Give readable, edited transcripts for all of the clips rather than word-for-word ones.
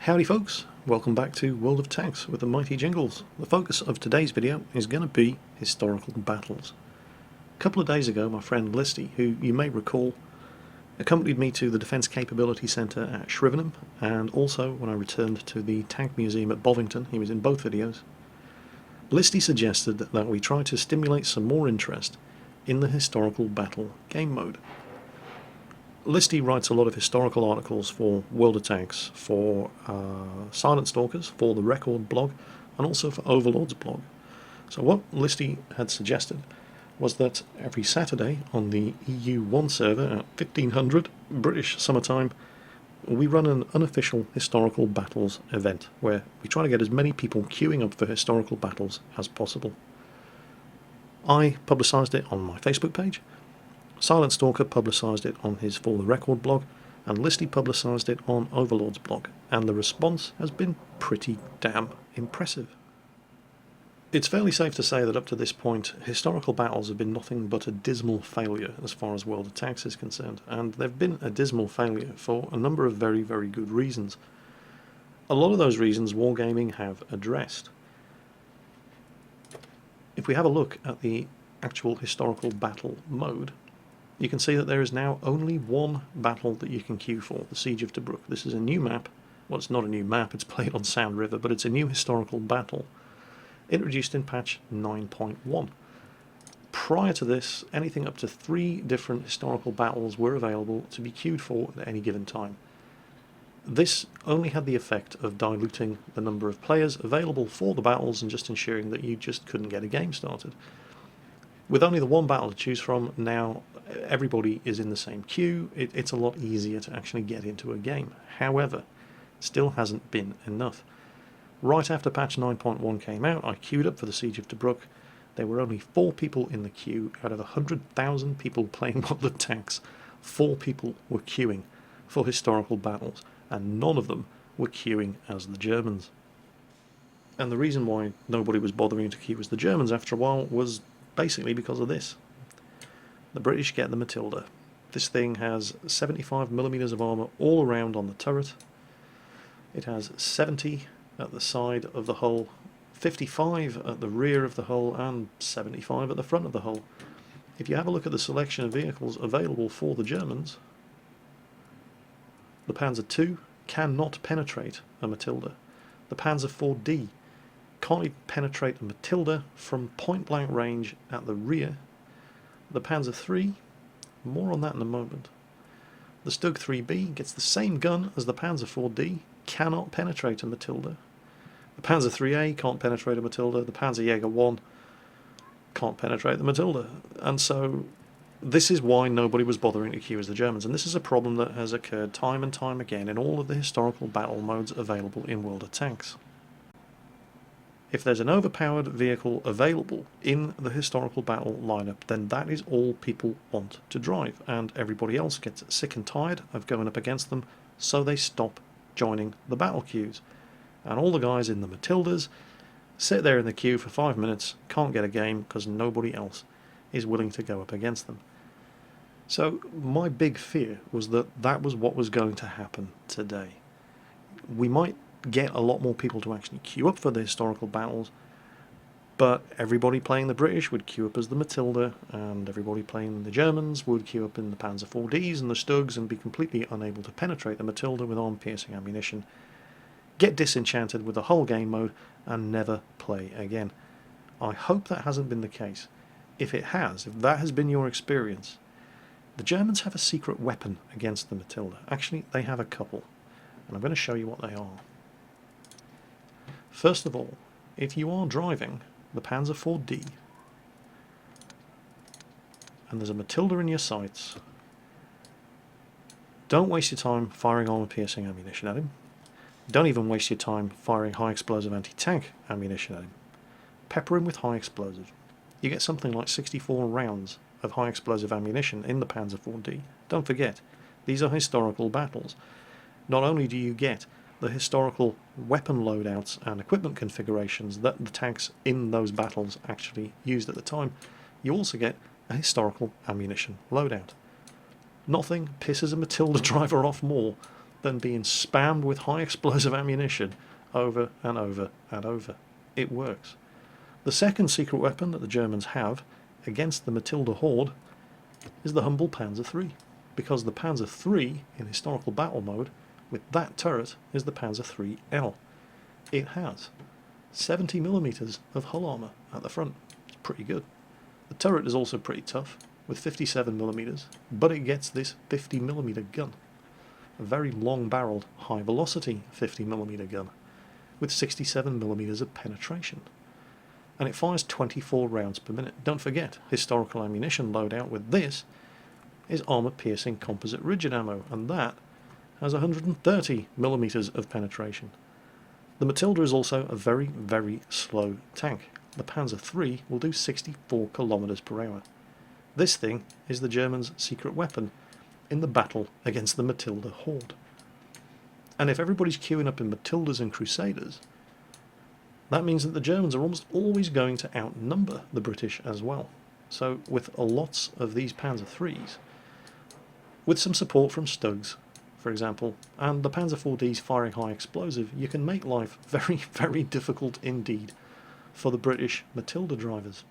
Howdy folks, welcome back to World of Tanks with the mighty Jingles. The focus of today's video is going to be historical battles. A couple of days ago my friend Listy, who you may recall, accompanied me to the Defence Capability Centre at Shrivenham, and also when I returned to the Tank Museum at Bovington. He was in both videos. Listy suggested that we try to stimulate some more interest in the historical battle game mode. Listy writes a lot of historical articles for World of Tanks, for Silentstalkers, for the Record blog, and also for Overlord's blog. So what Listy had suggested was that every Saturday on the EU1 server at 1500 British summertime, we run an unofficial historical battles event where we try to get as many people queuing up for historical battles as possible. I publicised it on my Facebook page. Silentstalker publicised it on his For the Record blog, and Listy publicised it on Overlord's blog, and the response has been pretty damn impressive. It's fairly safe to say that up to this point, historical battles have been nothing but a dismal failure as far as World of Tanks is concerned, and they've been a dismal failure for a number of very, very good reasons. A lot of those reasons Wargaming have addressed. If we have a look at the actual historical battle mode, you can see that there is now only one battle that you can queue for, the Siege of Tobruk. This is a new map. Well, it's not a new map, it's played on Sound River, but it's a new historical battle, introduced in patch 9.1. Prior to this, anything up to 3 different historical battles were available to be queued for at any given time. This only had the effect of diluting the number of players available for the battles and just ensuring that you just couldn't get a game started. With only the one battle to choose from, now everybody is in the same queue. It's a lot easier to actually get into a game. However, still hasn't been enough. Right after patch 9.1 came out, I queued up for the Siege of Tobruk. There were only 4 people in the queue out of 100,000 people playing World of Tanks. 4 people were queuing for historical battles, and none of them were queuing as the Germans. And the reason why nobody was bothering to queue as the Germans after a while was basically because of this. The British get the Matilda. This thing has 75mm of armour all around on the turret. It has 70 at the side of the hull, 55 at the rear of the hull, and 75 at the front of the hull. If you have a look at the selection of vehicles available for the Germans, the Panzer II cannot penetrate a Matilda. The Panzer IV-D can't even penetrate a Matilda from point-blank range at the rear. The Panzer III, more on that in a moment. The Stug 3B gets the same gun as the Panzer IV-D, cannot penetrate a Matilda. The Panzer IIIA can't penetrate a Matilda. The Panzerjäger 1 can't penetrate the Matilda. And so this is why nobody was bothering to queue as the Germans, and this is a problem that has occurred time and time again in all of the historical battle modes available in World of Tanks. If there's an overpowered vehicle available in the historical battle lineup, then that is all people want to drive, and everybody else gets sick and tired of going up against them, so they stop joining the battle queues. And all the guys in the Matildas sit there in the queue for 5 minutes, can't get a game because nobody else is willing to go up against them. So my big fear was that that was what was going to happen today. We might get a lot more people to actually queue up for the historical battles, but everybody playing the British would queue up as the Matilda, and everybody playing the Germans would queue up in the Panzer IV-Ds and the Stugs and be completely unable to penetrate the Matilda with arm-piercing ammunition, get disenchanted with the whole game mode, and never play again. I hope that hasn't been the case. If it has, if that has been your experience, the Germans have a secret weapon against the Matilda. Actually, they have a couple, and I'm going to show you what they are. First of all, if you are driving the Panzer IV-D and there's a Matilda in your sights, don't waste your time firing armor-piercing ammunition at him. Don't even waste your time firing high-explosive anti-tank ammunition at him. Pepper him with high-explosive. You get something like 64 rounds of high-explosive ammunition in the Panzer IV-D. Don't forget, these are historical battles. Not only do you get the historical weapon loadouts and equipment configurations that the tanks in those battles actually used at the time, you also get a historical ammunition loadout. Nothing pisses a Matilda driver off more than being spammed with high explosive ammunition over and over and over. It works. The second secret weapon that the Germans have against the Matilda horde is the humble Panzer III, because the Panzer III in historical battle mode with that turret is the Panzer IIIL. It has 70mm of hull armour at the front. It's pretty good. The turret is also pretty tough with 57mm, but it gets this 50mm gun, a very long barrelled high velocity 50mm gun with 67mm of penetration, and it fires 24 rounds per minute. Don't forget, historical ammunition loadout with this is armour-piercing composite rigid ammo, and that has 130mm of penetration. The Matilda is also a very, very slow tank. The Panzer III will do 64 km per hour. This thing is the Germans' secret weapon in the battle against the Matilda horde. And if everybody's queuing up in Matildas and Crusaders, that means that the Germans are almost always going to outnumber the British as well. So with lots of these Panzer IIIs, with some support from Stugs, for example, and the Panzer IVDs firing high explosive, you can make life very, very difficult indeed for the British Matilda drivers.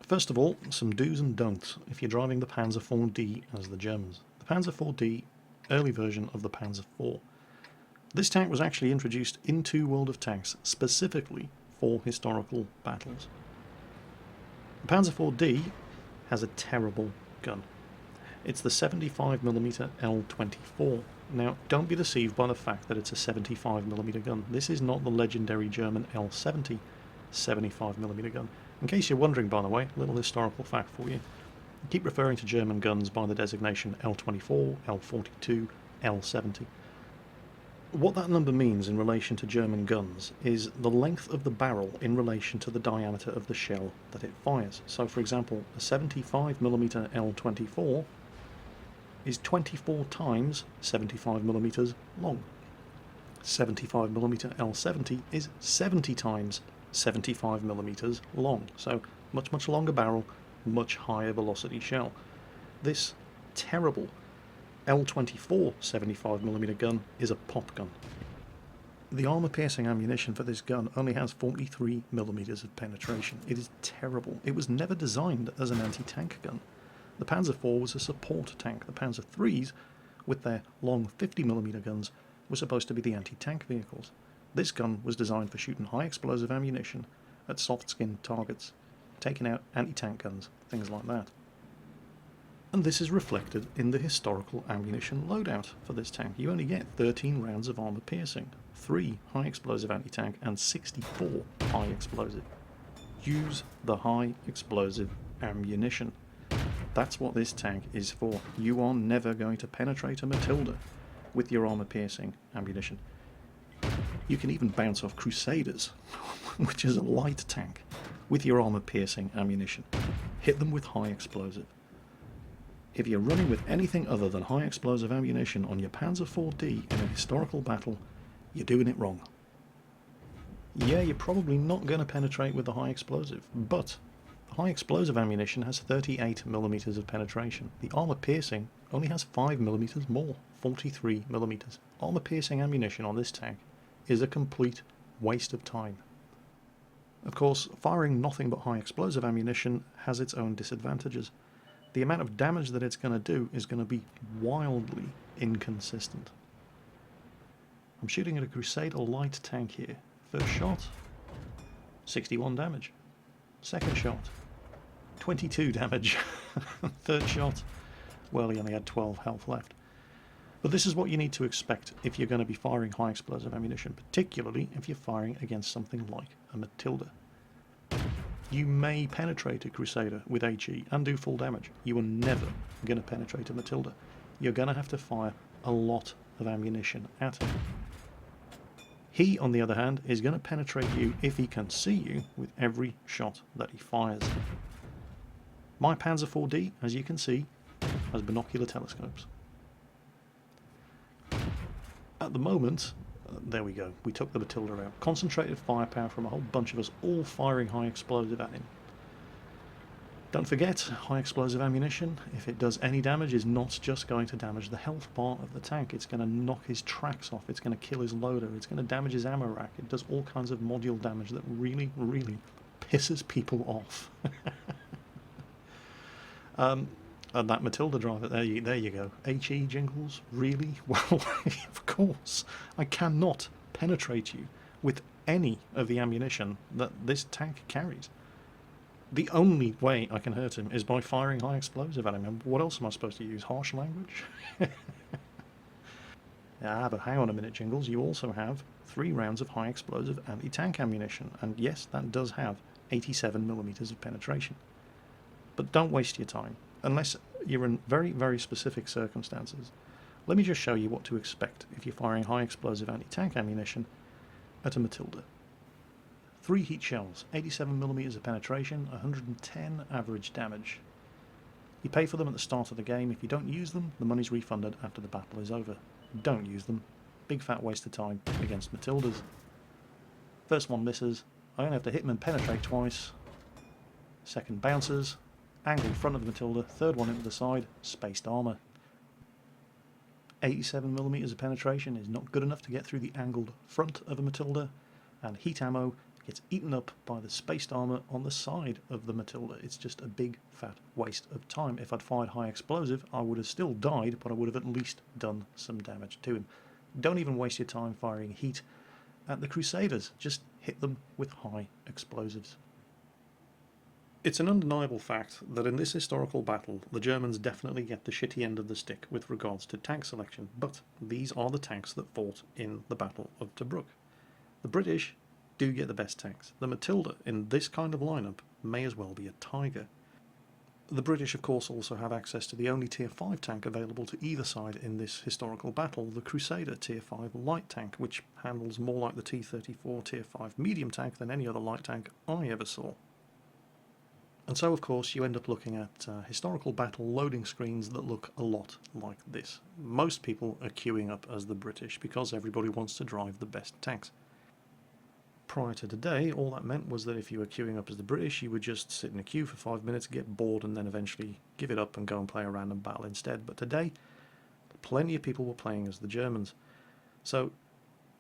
First of all, some do's and don'ts if you're driving the Panzer IVD as the Germans. The Panzer IVD, early version of the Panzer IV. This tank was actually introduced into World of Tanks specifically for historical battles. The Panzer IVD has a terrible gun. It's the 75mm L24. Now, don't be deceived by the fact that it's a 75mm gun. This is not the legendary German L70 75mm gun. In case you're wondering, by the way, a little historical fact for you. Keep referring to German guns by the designation L24, L42, L70. What that number means in relation to German guns is the length of the barrel in relation to the diameter of the shell that it fires. So, for example, a 75mm L24 is 24 times 75mm long. 75mm L70 is 70 times 75mm long. So, much, much longer barrel, much higher velocity shell. This terrible L24 75mm gun is a pop gun. The armour-piercing ammunition for this gun only has 43mm of penetration. It is terrible. It was never designed as an anti-tank gun. The Panzer IV was a support tank. The Panzer IIIs, with their long 50mm guns, were supposed to be the anti-tank vehicles. This gun was designed for shooting high explosive ammunition at soft-skinned targets, taking out anti-tank guns, things like that. And this is reflected in the historical ammunition loadout for this tank. You only get 13 rounds of armour piercing, 3 high explosive anti-tank and 64 high explosive. Use the high explosive ammunition. That's what this tank is for. You are never going to penetrate a Matilda with your armour piercing ammunition. You can even bounce off Crusaders, which is a light tank, with your armour piercing ammunition. Hit them with high explosive. If you're running with anything other than high explosive ammunition on your Panzer IVD in a historical battle, you're doing it wrong. Yeah, you're probably not going to penetrate with the high explosive, but the high explosive ammunition has 38mm of penetration. The armour piercing only has 5mm more, 43mm. Armour piercing ammunition on this tank is a complete waste of time. Of course, firing nothing but high explosive ammunition has its own disadvantages. The amount of damage that it's going to do is going to be wildly inconsistent. I'm shooting at a Crusader light tank here. First shot, 61 damage. Second shot, 22 damage. Third shot, well, he only had 12 health left. But this is what you need to expect if you're going to be firing high explosive ammunition, particularly if you're firing against something like a Matilda. You may penetrate a Crusader with HE and do full damage. You are never going to penetrate a Matilda. You're going to have to fire a lot of ammunition at him. He, on the other hand, is going to penetrate you if he can see you with every shot that he fires. My Panzer IVD, as you can see, has binocular telescopes. At the moment, there we go, we took the Matilda out. Concentrated firepower from a whole bunch of us, all firing high explosive at him. Don't forget, high explosive ammunition, if it does any damage, is not just going to damage the health bar of the tank. It's going to knock his tracks off, it's going to kill his loader, it's going to damage his ammo rack. It does all kinds of module damage that really, really pisses people off. And that Matilda driver, there you go. HE Jingles, really? Well, of course, I cannot penetrate you with any of the ammunition that this tank carries. The only way I can hurt him is by firing high explosive at him. And what else am I supposed to use? Harsh language? Ah, but hang on a minute, Jingles. You also have 3 rounds of high explosive anti-tank ammunition. And yes, that does have 87mm of penetration. But don't waste your time, unless you're in very, very specific circumstances. Let me just show you what to expect if you're firing high explosive anti-tank ammunition at a Matilda. 3 heat shells, 87mm of penetration, 110 average damage. You pay for them at the start of the game. If you don't use them, the money's refunded after the battle is over. Don't use them. Big fat waste of time against Matildas. First one misses. I only have to hit them and penetrate twice. Second bounces. Angle in front of the Matilda. Third one into the side. Spaced armour. 87mm of penetration is not good enough to get through the angled front of a Matilda. And heat ammo gets eaten up by the spaced armour on the side of the Matilda. It's just a big fat waste of time. If I'd fired high explosive, I would have still died, but I would have at least done some damage to him. Don't even waste your time firing heat at the Crusaders. Just hit them with high explosives. It's an undeniable fact that in this historical battle, the Germans definitely get the shitty end of the stick with regards to tank selection, but these are the tanks that fought in the Battle of Tobruk. The British do get the best tanks. The Matilda in this kind of lineup may as well be a Tiger. The British, of course, also have access to the only Tier 5 tank available to either side in this historical battle, the Crusader Tier 5 light tank, which handles more like the T-34 Tier 5 medium tank than any other light tank I ever saw. And so, of course, you end up looking at historical battle loading screens that look a lot like this. Most people are queuing up as the British because everybody wants to drive the best tanks. Prior to today, all that meant was that if you were queuing up as the British, you would just sit in a queue for 5 minutes, get bored, and then eventually give it up and go and play a random battle instead. But today, plenty of people were playing as the Germans. So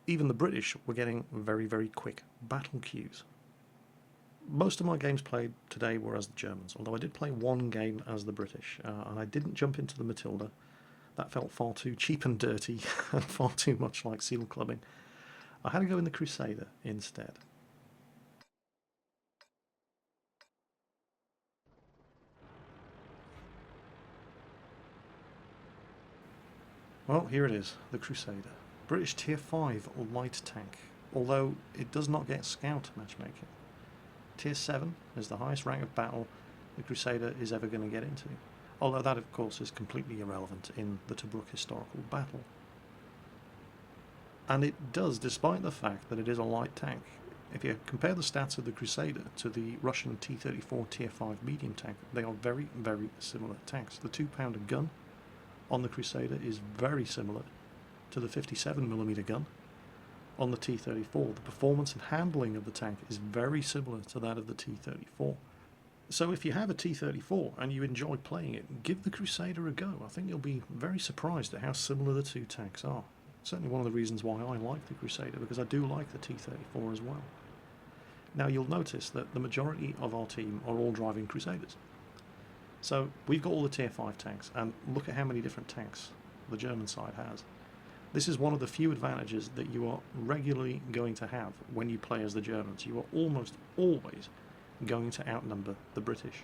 even the British were getting very, very quick battle queues. Most of my games played today were as the Germans, although I did play one game as the British, and I didn't jump into the Matilda. That felt far too cheap and dirty, and far too much like seal clubbing. I had to go in the Crusader instead. Well, here it is, the Crusader. British Tier 5 light tank, although it does not get scout matchmaking. Tier 7 is the highest rank of battle the Crusader is ever going to get into, although that of course is completely irrelevant in the Tobruk historical battle. And it does, despite the fact that it is a light tank. If you compare the stats of the Crusader to the Russian T-34 Tier 5 medium tank, they are very, very similar tanks. The 2-pounder gun on the Crusader is very similar to the 57mm gun on the T-34. The performance and handling of the tank is very similar to that of the T-34. So if you have a T-34 and you enjoy playing it, give the Crusader a go. I think you'll be very surprised at how similar the two tanks are. Certainly one of the reasons why I like the Crusader, because I do like the T-34 as well. Now you'll notice that the majority of our team are all driving Crusaders. So we've got all the Tier 5 tanks, and look at how many different tanks the German side has. This is one of the few advantages that you are regularly going to have when you play as the Germans. You are almost always going to outnumber the British.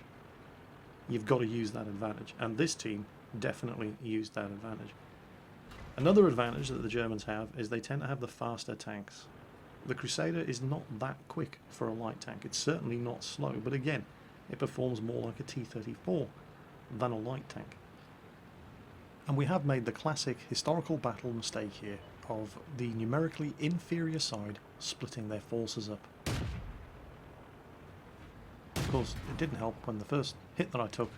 You've got to use that advantage, and this team definitely used that advantage. Another advantage that the Germans have is they tend to have the faster tanks. The Crusader is not that quick for a light tank. It's certainly not slow, but again, it performs more like a T-34 than a light tank. And we have made the classic historical battle mistake here of the numerically inferior side splitting their forces up. Of course, it didn't help when the first hit that I took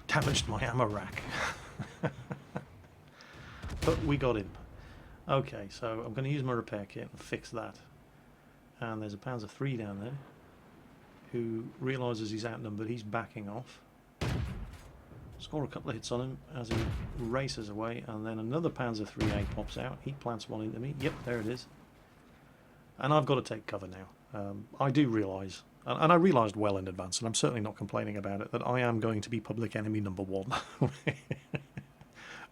damaged my ammo rack. But we got him. Okay, so I'm going to use my repair kit and fix that. And there's a Panzer III down there. who realises he's outnumbered. He's backing off. Score a couple of hits on him as he races away, and then another Panzer IIIA pops out. He plants one into me. Yep, there it is. And I've got to take cover now. I do realise, and I realised well in advance, and I'm certainly not complaining about it, that I am going to be public enemy number one.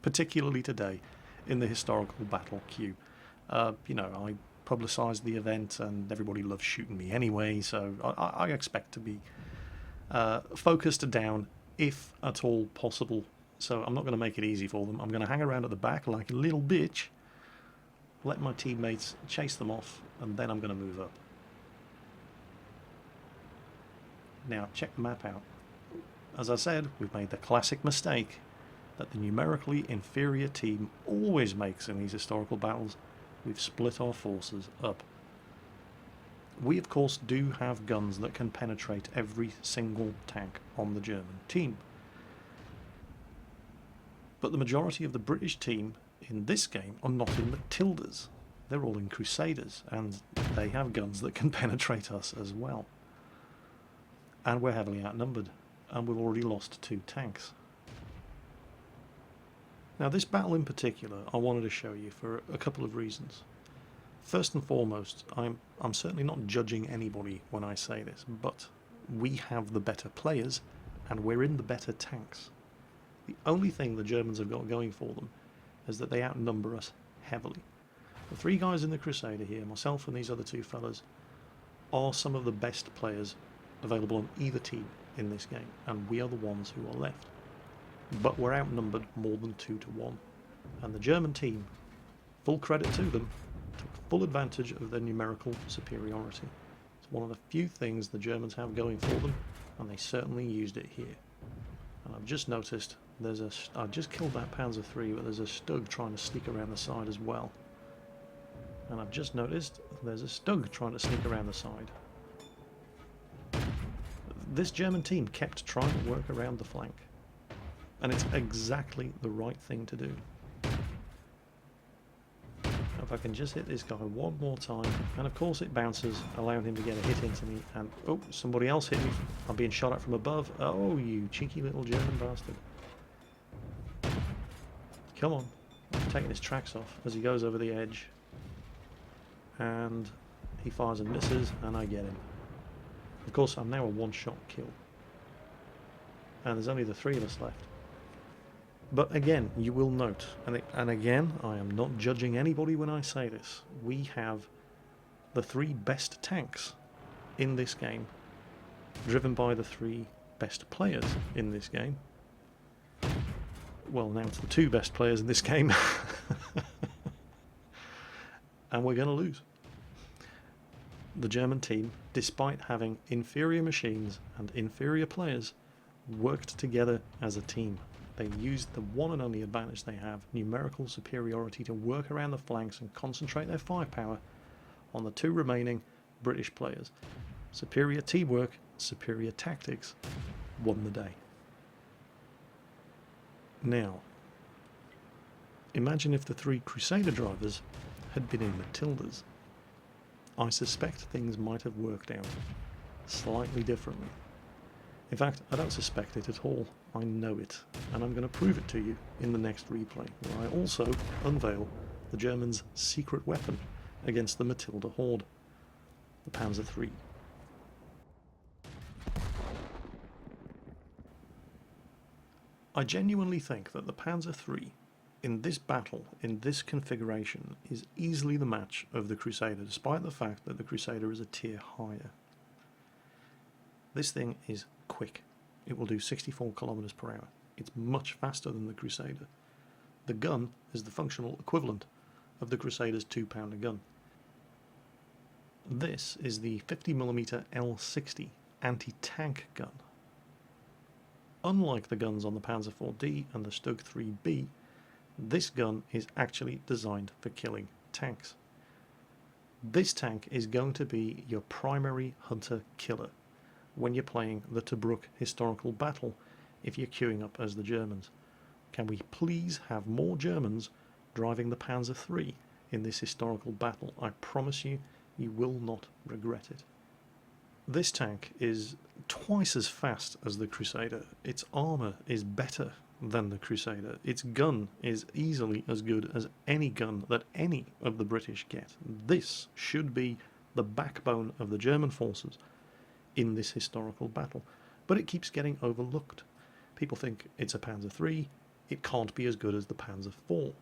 Particularly today in the historical battle queue. You know, I publicised the event and everybody loves shooting me anyway, so I expect to be focused down if at all possible. So I'm not going to make it easy for them. I'm going to hang around at the back like a little bitch, let my teammates chase them off, and then I'm going to move up. Now check the map out. As I said, we've made the classic mistake that the numerically inferior team always makes in these historical battles. We've split our forces up. We of course do have guns that can penetrate every single tank on the German team. But the majority of the British team in this game are not in Matildas. They're all in Crusaders, and they have guns that can penetrate us as well. And we're heavily outnumbered, and we've already lost 2 tanks. Now this battle in particular I wanted to show you for a couple of reasons. First and foremost, I'm certainly not judging anybody when I say this, but we have the better players and we're in the better tanks. The only thing the Germans have got going for them is that they outnumber us heavily. The 3 guys in the Crusader here, myself and these other 2 fellas, are some of the best players available on either team in this game, and we are the ones who are left. But we're outnumbered more than 2 to 1, and the German team, full credit to them, took full advantage of their numerical superiority. It's one of the few things the Germans have going for them, and they certainly used it here. And I've just noticed I've just killed that Panzer III, but there's a Stug trying to sneak around the side as well. And I've just noticed there's a Stug trying to sneak around the side. This German team kept trying to work around the flank, and it's exactly the right thing to do. If I can just hit this guy one more time, and of course it bounces, allowing him to get a hit into me, and oh, somebody else hit me. I'm being shot at from above. Oh, you cheeky little German bastard. Come on. I'm taking his tracks off as he goes over the edge, and he fires and misses, and I get him. Of course I'm now a one-shot kill, and there's only the 3 of us left. But again, you will note, and again, I am not judging anybody when I say this, we have the 3 best tanks in this game, driven by the 3 best players in this game. Well, now it's the 2 best players in this game. And we're going to lose. The German team, despite having inferior machines and inferior players, worked together as a team. They used the one and only advantage they have, numerical superiority, to work around the flanks and concentrate their firepower on the 2 remaining British players. Superior teamwork, superior tactics won the day. Now, imagine if the 3 Crusader drivers had been in Matildas. I suspect things might have worked out slightly differently. In fact, I don't suspect it at all. I know it, and I'm going to prove it to you in the next replay, where I also unveil the Germans' secret weapon against the Matilda horde, the Panzer III. I genuinely think that the Panzer III, in this battle, in this configuration, is easily the match of the Crusader, despite the fact that the Crusader is a tier higher. This thing is quick. It will do 64 kilometers per hour. It's much faster than the Crusader. The gun is the functional equivalent of the Crusader's 2-pounder gun. This is the 50mm L60 anti-tank gun. Unlike the guns on the Panzer IV-D and the Stug 3B, this gun is actually designed for killing tanks. This tank is going to be your primary hunter-killer when you're playing the Tobruk historical battle if you're queuing up as the Germans. Can we please have more Germans driving the Panzer III in this historical battle? I promise you, you will not regret it. This tank is twice as fast as the Crusader. Its armour is better than the Crusader. Its gun is easily as good as any gun that any of the British get. This should be the backbone of the German forces in this historical battle. But it keeps getting overlooked. People think it's a Panzer III, it can't be as good as the Panzer IV.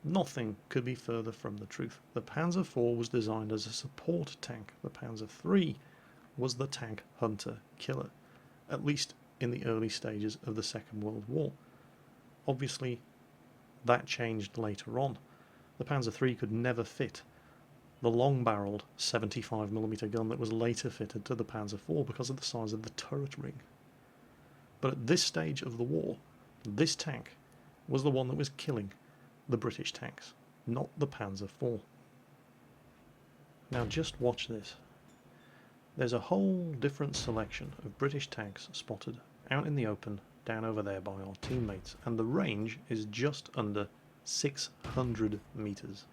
Nothing could be further from the truth. The Panzer IV was designed as a support tank. The Panzer III was the tank hunter killer, at least in the early stages of the Second World War. Obviously, that changed later on. The Panzer III could never fit the long-barreled 75mm gun that was later fitted to the Panzer IV because of the size of the turret ring. But at this stage of the war, this tank was the one that was killing the British tanks, not the Panzer IV. Now just watch this. There's a whole different selection of British tanks spotted out in the open down over there by our teammates, and the range is just under 600 meters.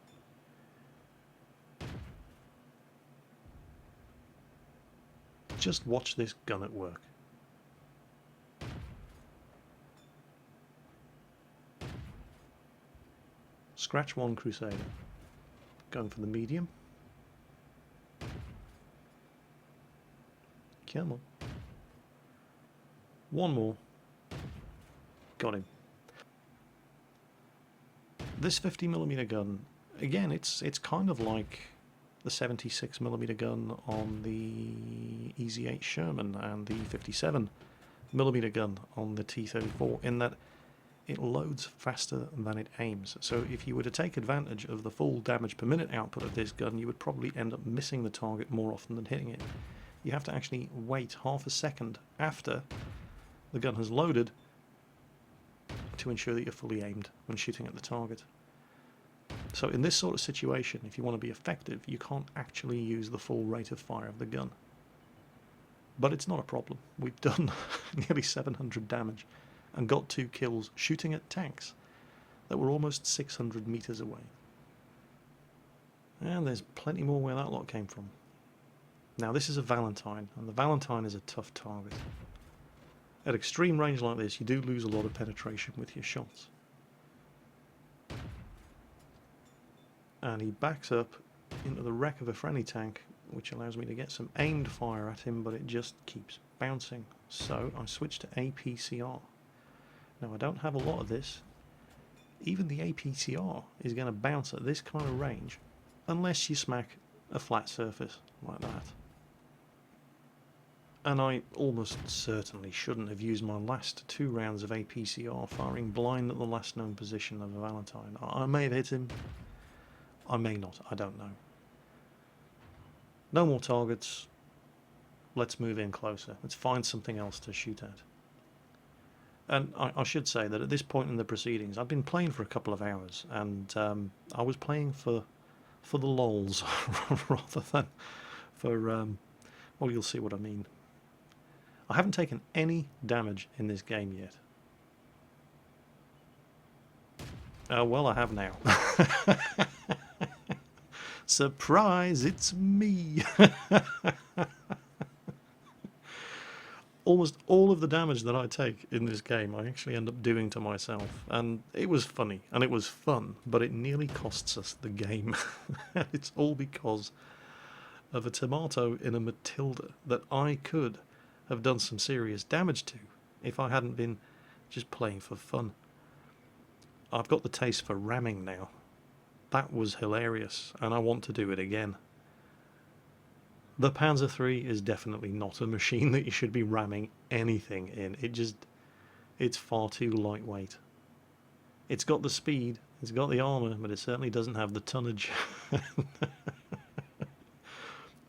Just watch this gun at work. Scratch one Crusader. Going for the medium. Come on. One more. Got him. This 50mm gun, again, it's kind of like the 76mm gun on the EZ8 Sherman and the 57mm gun on the T-34, in that it loads faster than it aims. So if you were to take advantage of the full damage per minute output of this gun, you would probably end up missing the target more often than hitting it. You have to actually wait half a second after the gun has loaded to ensure that you're fully aimed when shooting at the target. So in this sort of situation, if you want to be effective, you can't actually use the full rate of fire of the gun. But it's not a problem. We've done nearly 700 damage and got 2 kills shooting at tanks that were almost 600 meters away. And there's plenty more where that lot came from. Now this is a Valentine, and the Valentine is a tough target. At extreme range like this, you do lose a lot of penetration with your shots. And he backs up into the wreck of a friendly tank, which allows me to get some aimed fire at him, but it just keeps bouncing. So I switch to APCR. Now I don't have a lot of this. Even the APCR is going to bounce at this kind of range, unless you smack a flat surface like that. And I almost certainly shouldn't have used my last 2 rounds of APCR firing blind at the last known position of a Valentine. I may have hit him, I may not, I don't know. No more targets. Let's move in closer. Let's find something else to shoot at. And I should say that at this point in the proceedings, I've been playing for a couple of hours, and I was playing for the lols rather than for, well, you'll see what I mean. I haven't taken any damage in this game yet. Well, I have now. Surprise, it's me! Almost all of the damage that I take in this game I actually end up doing to myself, and it was funny and it was fun, but it nearly costs us the game. It's all because of a tomato in a Matilda that I could have done some serious damage to if I hadn't been just playing for fun. I've got the taste for ramming now. That was hilarious, and I want to do it again. The Panzer III is definitely not a machine that you should be ramming anything in. It's far too lightweight. It's got the speed, it's got the armour, but it certainly doesn't have the tonnage.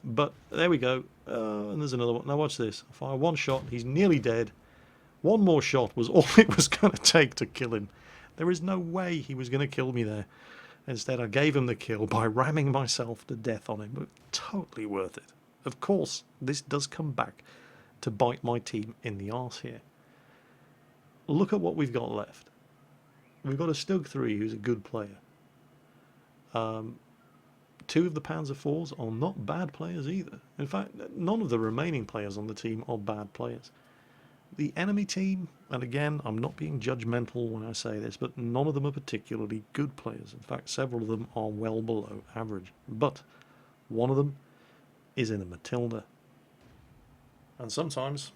But there we go. And there's another one. Now watch this. I fire one shot, he's nearly dead. One more shot was all it was going to take to kill him. There is no way he was going to kill me there. Instead, I gave him the kill by ramming myself to death on him. But totally worth it. Of course, this does come back to bite my team in the arse here. Look at what we've got left. We've got a Stug 3 who's a good player. 2 Two of the Panzer IVs are not bad players either. In fact, none of the remaining players on the team are bad players. The enemy team, and again, I'm not being judgmental when I say this, but none of them are particularly good players. In fact, several of them are well below average. But one of them is in a Matilda. And sometimes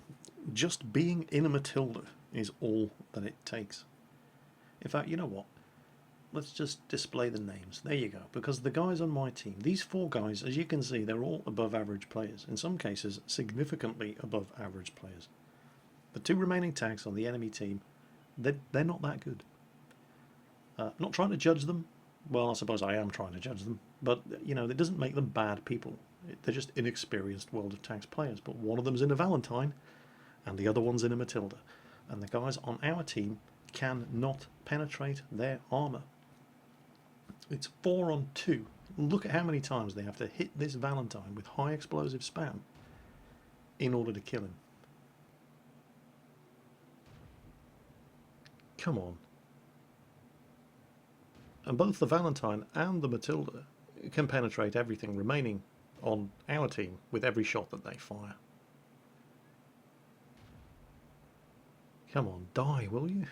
just being in a Matilda is all that it takes. In fact, you know what? Let's just display the names. There you go. Because the guys on my team, these four guys, as you can see, they're all above average players. In some cases, significantly above average players. The two remaining tanks on the enemy team, they're not that good. Not trying to judge them. Well, I suppose I am trying to judge them. But, you know, it doesn't make them bad people. They're just inexperienced World of Tanks players. But one of them's in a Valentine, and the other one's in a Matilda. And the guys on our team cannot penetrate their armour. It's 4 on 2. Look at how many times they have to hit this Valentine with high explosive spam in order to kill him. Come on. And both the Valentine and the Matilda can penetrate everything remaining on our team with every shot that they fire. Come on, die, will you?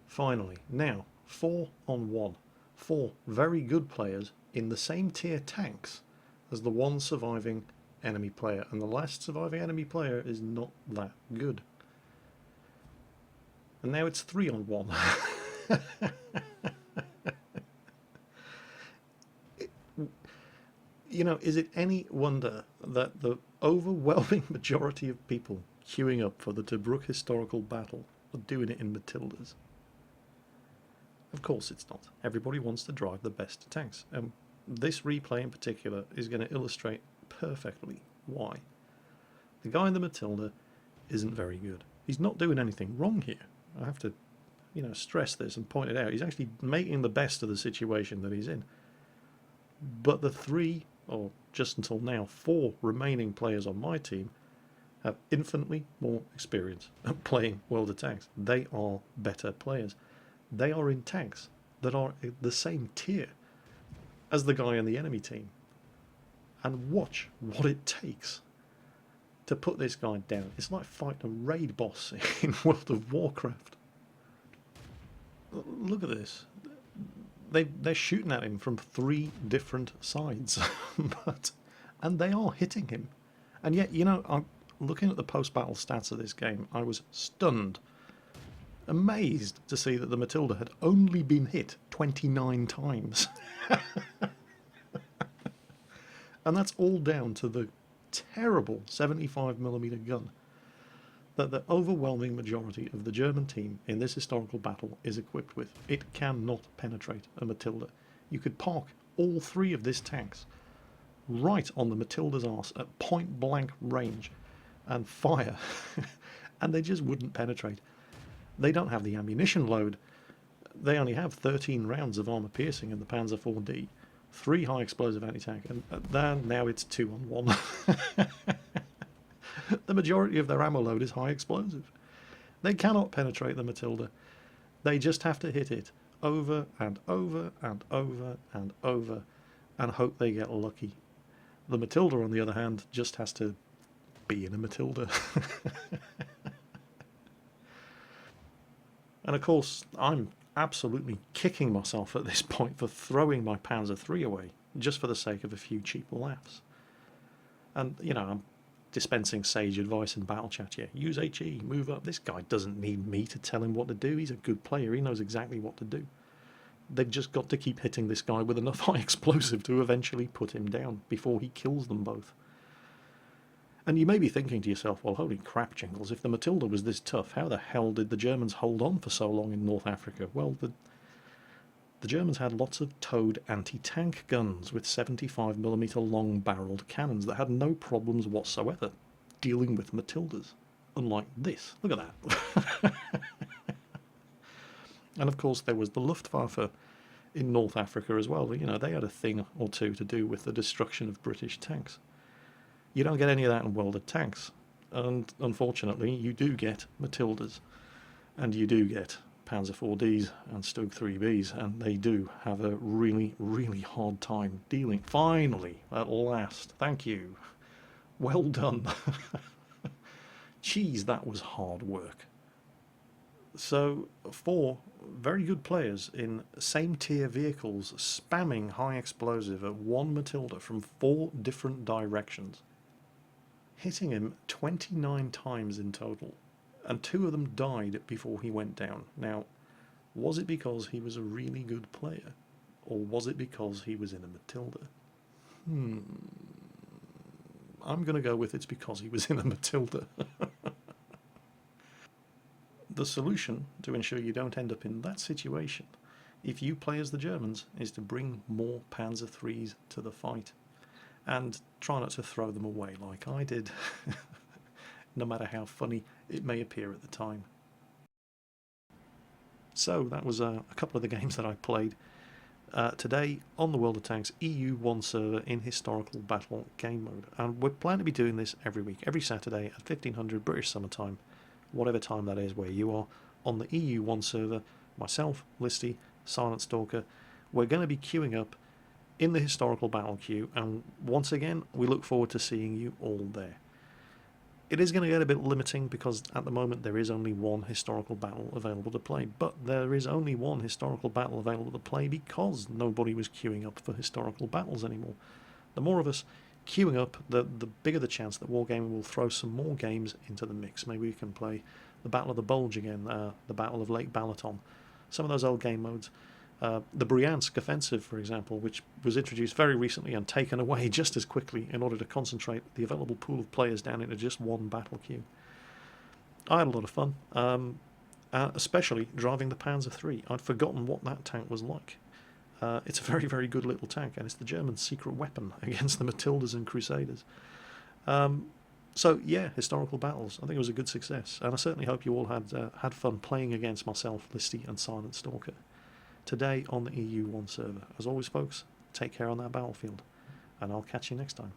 Finally, now, 4 on 1. 4 very good players in the same tier tanks as the one surviving enemy player. And the last surviving enemy player is not that good. And now it's 3 on 1. You know, is it any wonder that the overwhelming majority of people queuing up for the Tobruk historical battle are doing it in Matildas? Of course it's not. Everybody wants to drive the best tanks. And this replay in particular is going to illustrate perfectly why. The guy in the Matilda isn't very good. He's not doing anything wrong here. I have to, you know, stress this and point it out. He's actually making the best of the situation that he's in. But the 3, or just until now 4 remaining players on my team have infinitely more experience at playing World of Tanks. They are better players. They are in tanks that are the same tier as the guy in the enemy team. And watch what it takes to put this guy down. It's like fighting a raid boss in World of Warcraft. Look at this. They're shooting at him from 3 different sides. And they are hitting him. And yet, you know, I'm looking at the post-battle stats of this game, I was stunned, amazed to see that the Matilda had only been hit 29 times. And that's all down to the terrible 75mm gun that the overwhelming majority of the German team in this historical battle is equipped with. It cannot penetrate a Matilda. You could park all 3 of these tanks right on the Matilda's arse at point blank range and fire, and they just wouldn't penetrate. They don't have the ammunition load. They only have 13 rounds of armour piercing in the Panzer IV-D, 3 high explosive anti-tank, and then now it's 2 on 1. The majority of their ammo load is high explosive. They cannot penetrate the Matilda. They just have to hit it over and over and over and over and hope they get lucky. The Matilda, on the other hand, just has to be in a Matilda. And of course, I'm absolutely kicking myself at this point for throwing my Panzer III away, just for the sake of a few cheap laughs. And, you know, I'm dispensing sage advice in battle chat here. Use HE, move up. This guy doesn't need me to tell him what to do. He's a good player. He knows exactly what to do. They've just got to keep hitting this guy with enough high explosive to eventually put him down before he kills them both. And you may be thinking to yourself, well, holy crap, Jingles, if the Matilda was this tough, how the hell did the Germans hold on for so long in North Africa? Well, the Germans had lots of towed anti-tank guns with 75mm long-barrelled cannons that had no problems whatsoever dealing with Matildas. Unlike this. Look at that. And of course there was the Luftwaffe in North Africa as well. You know, they had a thing or two to do with the destruction of British tanks. You don't get any of that in World of Tanks. And unfortunately, you do get Matildas. And you do get Panzer IV-Ds and Stug 3Bs, and they do have a really, really hard time dealing. Finally, at last, thank you. Well done. Jeez, that was hard work. So, 4 very good players in same tier vehicles spamming high explosive at one Matilda from 4 different directions, hitting him 29 times in total, and 2 of them died before he went down. Now, was it because he was a really good player, or was it because he was in a Matilda? I'm going to go with it's because he was in a Matilda. The solution to ensure you don't end up in that situation, if you play as the Germans, is to bring more Panzer IIIs to the fight, and try not to throw them away like I did, no matter how funny it may appear at the time. So that was a couple of the games that I played today on the World of Tanks EU1 server in historical battle game mode, and we're planning to be doing this every week, every Saturday at 1500 British Summer Time, whatever time that is where you are, on the EU1 server. Myself, Listy, Silentstalker, we're going to be queuing up in the historical battle queue, and once again we look forward to seeing you all there. It is going to get a bit limiting because at the moment there is only one historical battle available to play, but there is only one historical battle available to play because nobody was queuing up for historical battles anymore. The more of us queuing up, the bigger the chance that Wargaming will throw some more games into the mix. Maybe we can play the Battle of the Bulge again, the Battle of Lake Balaton, some of those old game modes. The Bryansk Offensive, for example, which was introduced very recently and taken away just as quickly in order to concentrate the available pool of players down into just one battle queue. I had a lot of fun, especially driving the Panzer III. I'd forgotten what that tank was like. It's a very, very good little tank, and it's the German secret weapon against the Matildas and Crusaders. So yeah, historical battles. I think it was a good success, and I certainly hope you all had fun playing against myself, Listy, and Silentstalker today on the EU1 server. As always, folks, take care on that battlefield, and I'll catch you next time.